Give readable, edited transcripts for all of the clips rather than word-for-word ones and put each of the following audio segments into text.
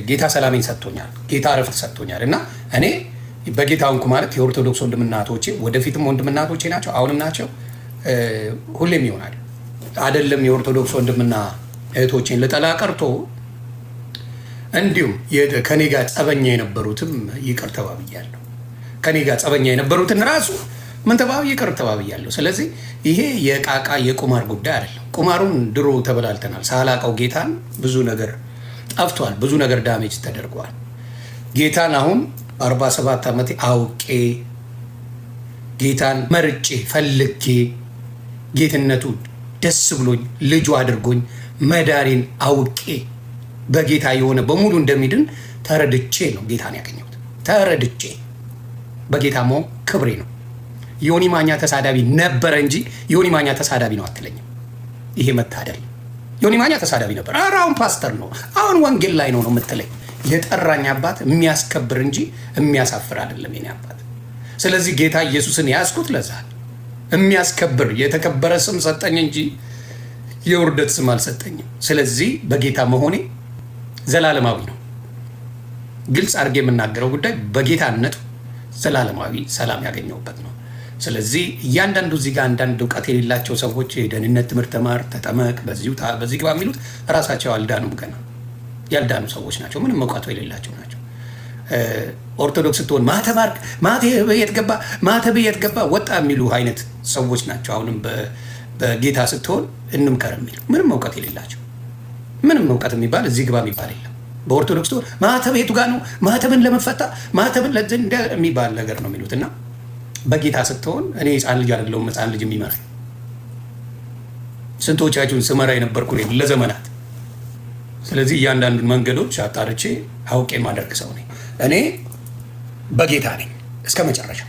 ጌታ ሰላሜን ሰጥቶኛል። ጌታ እረፍት ሰጥቶኛል እና እኔ በጌታ ሆንኩ ማለት የኦርቶዶክስ ወንድምና እህቶቼ ወደፊትም ወንድምና እህቶቼ ናቸው፣ አሁንም ናቸው፣ ሁሌም ይሆናል። አይደለም የኦርቶዶክስ ወንድምና እህቶቼን ልጠላ ቀርቶ እንዲሁም ከኔ ጋር ጸበኛ የነበሩትም ይቅር ተባብያለሁ። ከኔ ጋር ጸበኛ የነበሩትን ራሱ ምን ይቅር ተባብያለሁ። ስለዚህ ይሄ የቃቃ የቁማር ጉዳይ አይደለም። ቁማሩን ድሮ ተበላልተናል። ሳላቀው ጌታን ብዙ ነገር ጠፍቷል፣ ብዙ ነገር ዳሜጅ ተደርጓል። ጌታን አሁን 47 ዓመቴ አውቄ ጌታን መርጬ ፈልጌ ጌትነቱ ደስ ብሎኝ ልጁ አድርጎኝ መዳሬን አውቄ በጌታ የሆነ በሙሉ እንደሚድን ተረድቼ ነው ጌታን ያገኘሁት። ተረድቼ በጌታ መሆን ክብሬ ነው። ዮኒ ማኛ ተሳዳቢ ነበረ እንጂ ዮኒ ማኛ ተሳዳቢ ነው አትለኝም። ይሄ መታደል። ዮኒ ማኛ ተሳዳቢ ነበር፣ ኧረ አሁን ፓስተር ነው፣ አሁን ወንጌል ላይ ነው የምትለኝ። የጠራኝ አባት የሚያስከብር እንጂ የሚያሳፍር አይደለም የኔ አባት። ስለዚህ ጌታ ኢየሱስን ያዝኩት ለዛ የሚያስከብር የተከበረ ስም ሰጠኝ እንጂ የውርደት ስም አልሰጠኝም። ስለዚህ በጌታ መሆኔ ዘላለማዊ ነው። ግልጽ አድርጌ የምናገረው ጉዳይ በጌታነቱ ዘላለማዊ ሰላም ያገኘሁበት ነው። ስለዚህ እያንዳንዱ እዚህ ጋር አንዳንድ እውቀት የሌላቸው ሰዎች የደህንነት ትምህርት ተማር፣ ተጠመቅ፣ በዚህ ግባ የሚሉት ራሳቸው አልዳኑም። ገና ያልዳኑ ሰዎች ናቸው። ምንም እውቀቱ የሌላቸው ናቸው። ኦርቶዶክስ ስትሆን ማተብ የት ገባ ወጣ የሚሉ አይነት ሰዎች ናቸው። አሁንም በጌታ ስትሆን እንምከር የሚሉ ምንም እውቀት የሌላቸው። ምንም እውቀት የሚባል እዚህ ግባ የሚባል የለም። በኦርቶዶክስ ስትሆን ማተብ የቱ ጋር ነው? ማተብን ለመፈታ ማተብን የሚባል ነገር ነው የሚሉት እና በጌታ ስትሆን እኔ ህፃን ልጅ አይደለሁም። ህፃን ልጅ የሚመራኝ ስንቶቻችሁን ስመራ የነበርኩ ለዘመናት። ስለዚህ እያንዳንዱን መንገዶች አጣርቼ አውቄ ማደርግ ሰው ነኝ። እኔ በጌታ ነኝ እስከ መጨረሻ።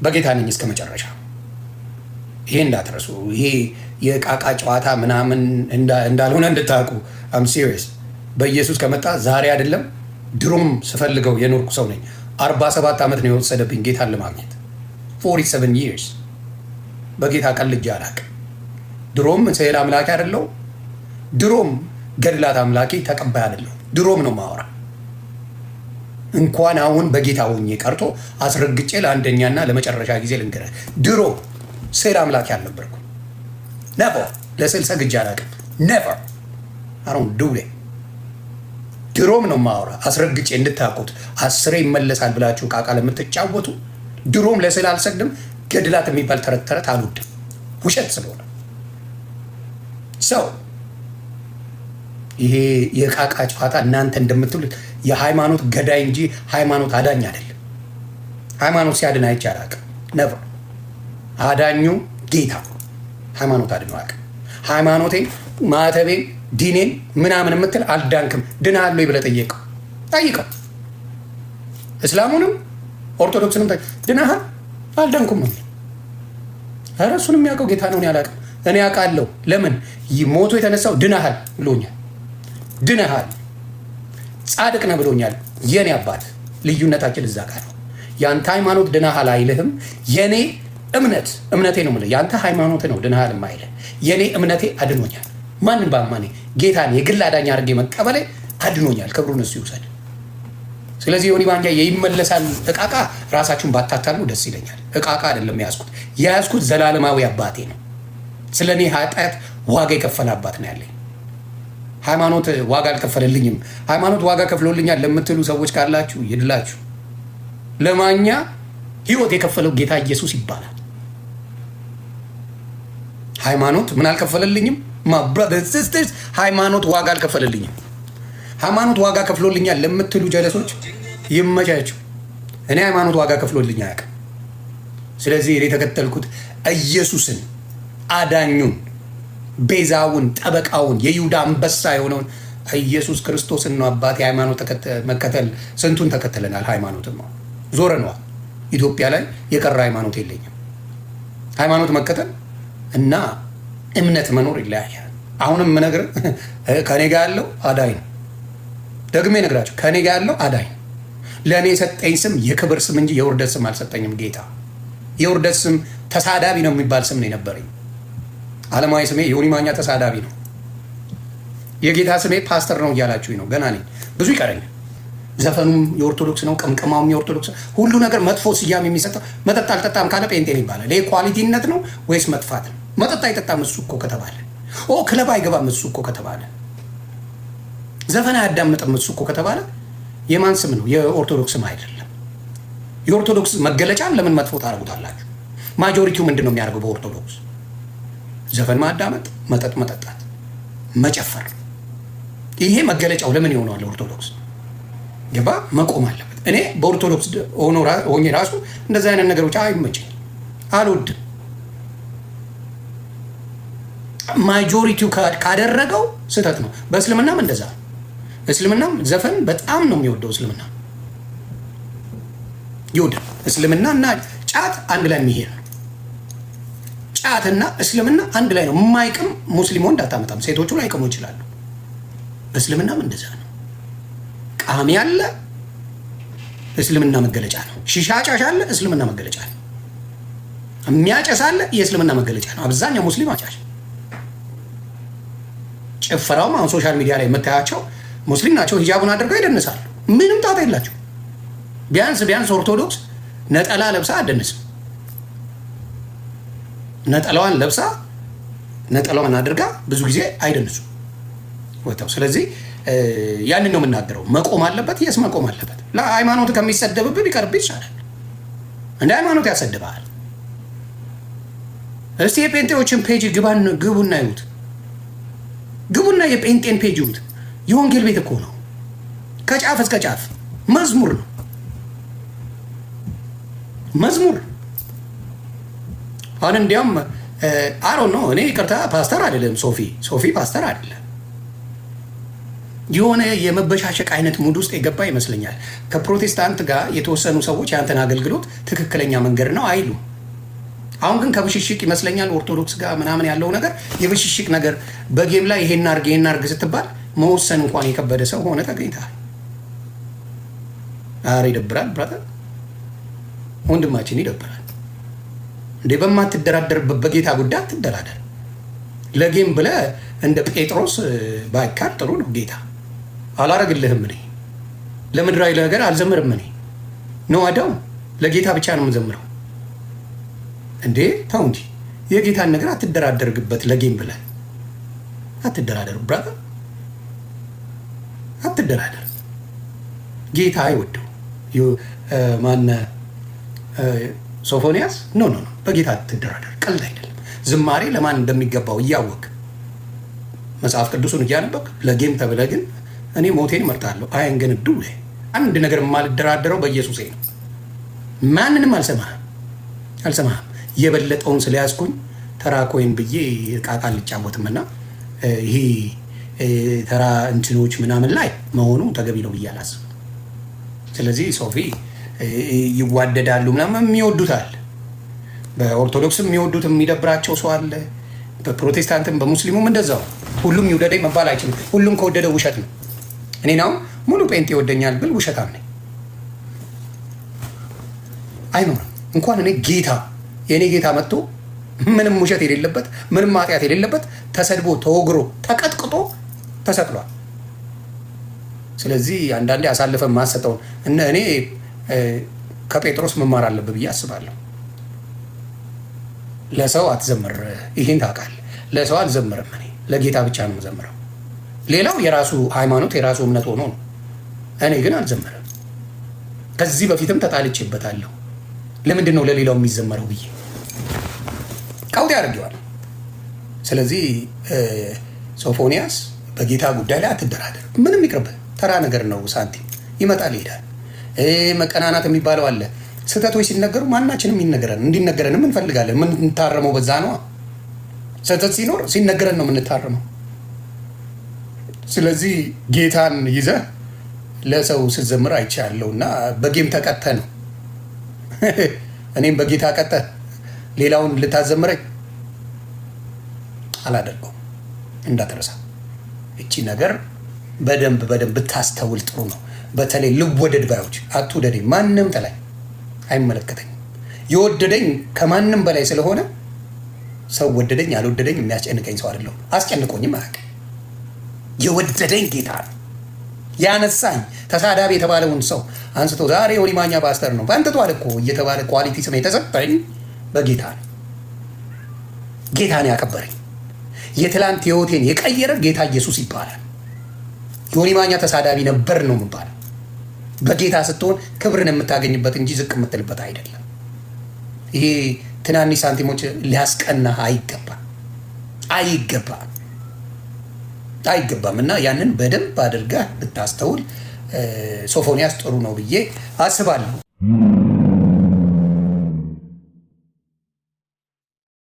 በጌታ ነኝ እስከ መጨረሻ። ይሄ እንዳትረሱ። ይሄ የቃቃ ጨዋታ ምናምን እንዳልሆነ እንድታውቁ። አም ሲሪየስ። በኢየሱስ ከመጣ ዛሬ አይደለም ድሮም ስፈልገው የኖርኩ ሰው ነኝ። 47 ዓመት ነው የወሰደብኝ ጌታን ለማግኘት 47 years። በጌታ ቀልጄ አላውቅም። ድሮም ስዕል አምላኪ አይደለሁ። ድሮም ገድላት አምላኪ ተቀባይ አይደለሁ። ድሮም ነው ማወራ። እንኳን አሁን በጌታ ሆኜ ቀርቶ አስረግጬ ለአንደኛና ለመጨረሻ ጊዜ ልንገርህ፣ ድሮ ስዕል አምላኪ አልነበርኩ። ነቨር ለስዕል ሰግጄ አላውቅም። ነቨር አሁን ዱሌ ድሮም ነው ማወራ። አስረግጬ እንድታውቁት 10 ይመለሳል ብላችሁ ቃቃ ለምትጫወቱ ድሮም ለስዕል አልሰግድም። ገድላት የሚባል ተረት ተረት አልወድም፣ ውሸት ስለሆነ ሰው። ይሄ የቃቃ ጨዋታ እናንተ እንደምትሉት የሃይማኖት ገዳይ እንጂ ሃይማኖት አዳኝ አይደለም። ሃይማኖት ሲያድን አይቼ አላውቅም። ነቨር። አዳኙ ጌታ። ሃይማኖት አድኖ አያውቅም። ሃይማኖቴን፣ ማተቤን፣ ዲኔን ምናምን የምትል አልዳንክም ድናሃል ወይ ብለህ ጠይቀው። እስላሙንም ኦርቶዶክስንም ድናሃል አልዳንኩም። ኧረ እሱን የሚያውቀው ጌታ ነው። እኔ አላውቅም። እኔ አውቃለሁ። ለምን ሞቶ የተነሳው ድናሃል ብሎኛል። ድነሃል ጻድቅ ነህ ብሎኛል የኔ አባት። ልዩነታችን እዛ ጋር ነው። ያንተ ሃይማኖት ድነሃል አይልህም። የኔ እምነቴ ነው የምልህ። ያንተ ሃይማኖት ነው ድነሃል የማይልህ። የኔ እምነቴ አድኖኛል። ማንን ባማኔ ጌታን የግል አዳኝ አድርጌ መቀበሌ አድኖኛል። ክብሩን እሱ ይውሰድ። ስለዚህ ዮኒ ማኛ ይመለሳል። እቃቃ ራሳችሁን ባታታሉ ደስ ይለኛል። እቃቃ አይደለም የያዝኩት ዘላለማዊ አባቴ ነው። ስለ እኔ ኃጢአት ዋጋ የከፈለ አባት ነው ያለኝ። ሃይማኖት ዋጋ አልከፈለልኝም። ሃይማኖት ዋጋ ከፍሎልኛል ለምትሉ ሰዎች ካላችሁ ይድላችሁ። ለማኛ ህይወት የከፈለው ጌታ ኢየሱስ ይባላል። ሃይማኖት ምን አልከፈለልኝም? my brothers and sisters ሃይማኖት ዋጋ አልከፈለልኝም። ሃይማኖት ዋጋ ከፍሎልኛል ለምትሉ ጀለሶች ይመቻችሁ። እኔ ሃይማኖት ዋጋ ከፍሎልኝ አያውቅም። ስለዚህ እኔ የተከተልኩት ኢየሱስን፣ አዳኙን፣ ቤዛውን፣ ጠበቃውን፣ የይሁዳ አንበሳ የሆነውን ኢየሱስ ክርስቶስን ነው። አባቴ ሃይማኖት መከተል ስንቱን ተከተለናል። ሃይማኖትም ነው ዞረነዋል። ኢትዮጵያ ላይ የቀረ ሃይማኖት የለኝም። ሃይማኖት መከተል እና እምነት መኖር ይለያያል። አሁንም ነገር ከኔ ጋር ያለው አዳኝ ነው። ደግሜ ነግራችሁ ከኔ ጋር ያለው አዳኝ ነው። ለእኔ የሰጠኝ ስም የክብር ስም እንጂ የውርደት ስም አልሰጠኝም ጌታ። የውርደት ስም ተሳዳቢ ነው የሚባል ስም ነው የነበረኝ። ዓለማዊ ስሜ ዮኒ ማኛ ተሳዳቢ ነው። የጌታ ስሜ ፓስተር ነው እያላችሁኝ ነው። ገና ነኝ፣ ብዙ ይቀረኛል። ዘፈኑም የኦርቶዶክስ ነው፣ ቅምቅማውም የኦርቶዶክስ ነው። ሁሉ ነገር መጥፎ ስያሜ የሚሰጠው መጠጥ አልጠጣም ካለ ጴንጤን ይባላል። ይሄ ኳሊቲነት ነው ወይስ መጥፋት ነው? መጠጥ አይጠጣም እሱ እኮ ከተባለ፣ ክለብ አይገባም እሱ እኮ ከተባለ፣ ዘፈን አያዳምጥም እሱ እኮ ከተባለ የማን ስም ነው? የኦርቶዶክስ ስም አይደለም። የኦርቶዶክስ መገለጫን ለምን መጥፎ ታደርጉታላችሁ? ማጆሪቲው ምንድን ነው የሚያደርገው በኦርቶዶክስ? ዘፈን ማዳመጥ፣ መጠጥ መጠጣት፣ መጨፈር። ይሄ መገለጫው ለምን ይሆነዋል? ኦርቶዶክስ ገባ መቆም አለበት። እኔ በኦርቶዶክስ ሆኜ ራሱ እንደዚህ አይነት ነገሮች አይመቸኝ፣ አልወድም። ማጆሪቲው ካደረገው ስህተት ነው። በእስልምናም እንደዛ ነው። እስልምናም ዘፈን በጣም ነው የሚወደው። እስልምና ይወዳል። እስልምና እና ጫት አንድ ላይ የሚሄድ ነው። ጫትና እስልምና አንድ ላይ ነው። የማይቅም ሙስሊም ወንድ አታመጣም። ሴቶቹ ላይቅሙ ይችላሉ። በእስልምናም እንደዛ ነው። ቃሚ አለ፣ እስልምና መገለጫ ነው። ሺሻ አጫሽ አለ፣ እስልምና መገለጫ ነው። የሚያጨስ አለ፣ የእስልምና መገለጫ ነው። አብዛኛው ሙስሊም አጫሽ። ጭፈራውም አሁን ሶሻል ሚዲያ ላይ የምታያቸው ሙስሊም ናቸው፣ ሂጃቡን አድርገው ይደንሳሉ። ምንም ጣጣ የላቸው። ቢያንስ ኦርቶዶክስ ነጠላ ለብሳ አደንስም። ነጠላዋን ለብሳ ነጠላዋን አድርጋ ብዙ ጊዜ አይደንሱም ወጣው። ስለዚህ ያንን ነው የምናገረው። መቆም አለበት። የስ መቆም አለበት። ለሃይማኖት ከሚሰደብብህ ቢቀርብ ይሻላል። እንደ ሃይማኖት ያሰድብሃል። እስቲ የጴንጤዎችን ፔጅ ግቡና ይዩት። ግቡና የጴንጤን ፔጅ ይዩት። የወንጌል ቤት እኮ ነው። ከጫፍ እስከ ጫፍ መዝሙር ነው። መዝሙር አሁን እንዲያውም አሮ ነው። እኔ ይቅርታ ፓስተር አይደለም። ሶፊ ፓስተር አይደለም። የሆነ የመበሻሸቅ አይነት ሙድ ውስጥ የገባ ይመስለኛል። ከፕሮቴስታንት ጋር የተወሰኑ ሰዎች ያንተን አገልግሎት ትክክለኛ መንገድ ነው አይሉ። አሁን ግን ከብሽሽቅ ይመስለኛል ኦርቶዶክስ ጋር ምናምን ያለው ነገር የብሽሽቅ ነገር። በጌም ላይ ይሄን አርግ ስትባል መወሰን እንኳን የከበደ ሰው ሆነ ተገኝተሃል። ኧረ ይደብራል ብራተር፣ ወንድማችን ይደብራል። እንዴ በማትደራደርበት በጌታ ጉዳይ አትደራደር። ለጌም ብለህ እንደ ጴጥሮስ ባይካድ ጥሩ ነው። ጌታ አላረግልህም። እኔ ለምድራዊ ነገር አልዘምርም። እኔ ነው አዳው ለጌታ ብቻ ነው የምዘምረው። እንዴ ተው እንጂ የጌታን ነገር አትደራደርግበት። ለጌም ብለህ አትደራደር ብራተር፣ አትደራደር። ጌታ አይወደው። ማነ ሶፎንያስ ኖ በጌታ አትደራደር። ቀልድ አይደለም። ዝማሬ ለማን እንደሚገባው እያወቅ መጽሐፍ ቅዱሱን እያነበክ ለጌም ተብለህ ግን እኔ ሞቴን እመርጣለሁ። አይን ግን አንድ ነገር የማልደራደረው በኢየሱሴ ነው። ማንንም አልሰማህም። የበለጠውን ስለያዝኩኝ ተራ ኮይን ብዬ ቃቃ ልጫወትምና ይሄ ተራ እንትኖች ምናምን ላይ መሆኑ ተገቢ ነው ብዬ አላስብም። ስለዚህ ሶፊ ይዋደዳሉ ምናምን የሚወዱታል። በኦርቶዶክስም የሚወዱት የሚደብራቸው ሰው አለ። በፕሮቴስታንትም በሙስሊሙም እንደዛው። ሁሉም ይውደደኝ መባል አይችልም። ሁሉም ከወደደ ውሸት ነው። እኔ ናው ሙሉ ጴንጤ ይወደኛል ብል ውሸታም ነኝ። አይኖርም። እንኳን እኔ የእኔ ጌታ መጥቶ ምንም ውሸት የሌለበት ምንም ኃጢአት የሌለበት ተሰድቦ ተወግሮ ተቀጥቅጦ ተሰቅሏል። ስለዚህ አንዳንዴ አሳልፈን ማሰጠውን እኔ ከጴጥሮስ መማር አለብህ ብዬ አስባለሁ። ለሰው አትዘምር፣ ይህን ታውቃለህ። ለሰው አልዘምርም። እኔ ለጌታ ብቻ ነው የምዘምረው። ሌላው የራሱ ሃይማኖት የራሱ እምነት ሆኖ ነው። እኔ ግን አልዘምርም። ከዚህ በፊትም ተጣልቼበታለሁ። ለምንድን ነው ለሌላው የሚዘመረው ብዬ ቀውጤ አድርጌዋል። ስለዚህ ሶፎንያስ በጌታ ጉዳይ ላይ አትደራደር። ምንም ይቅርብህ። ተራ ነገር ነው። ሳንቲም ይመጣል ይሄዳል። መቀናናት የሚባለው አለ። ስህተቶች ሲነገሩ ማናችንም እንዲነገረንም እንፈልጋለን። የምንታረመው በዛ ነው። ስህተት ሲኖር ሲነገረን ነው የምንታረመው። ስለዚህ ጌታን ይዘህ ለሰው ስትዘምር አይቻለሁ እና በጌም ተቀጠ ነው። እኔም በጌታ ቀጠ ሌላውን ልታዘምረኝ አላደርገውም። እንዳትረሳ። እቺ ነገር በደንብ ብታስተውል ጥሩ ነው። በተለይ ልወደድ ባዮች አትውደደኝ። ማንም ተላይ አይመለከተኝም። የወደደኝ ከማንም በላይ ስለሆነ ሰው ወደደኝ አልወደደኝ የሚያስጨንቀኝ ሰው አይደለሁም። አስጨንቆኝም አያውቅም። የወደደኝ ጌታ ነው። ያነሳኝ ተሳዳቢ የተባለውን ሰው አንስቶ ዛሬ ዮኒ ማኛ ፓስተር ነው ፈንጥቷል እኮ እየተባለ ኳሊቲ ስም የተሰጠኝ በጌታ ነው። ጌታን ያከበረኝ የትላንት ህይወቴን የቀየረ ጌታ ኢየሱስ ይባላል። ዮኒ ማኛ ተሳዳቢ ነበር ነው የሚባለው። በጌታ ስትሆን ክብርን የምታገኝበት እንጂ ዝቅ የምትልበት አይደለም። ይሄ ትናንሽ ሳንቲሞች ሊያስቀናህ አይገባም። እና ያንን በደንብ አድርገህ ብታስተውል ሶፎንያስ ጥሩ ነው ብዬ አስባለሁ።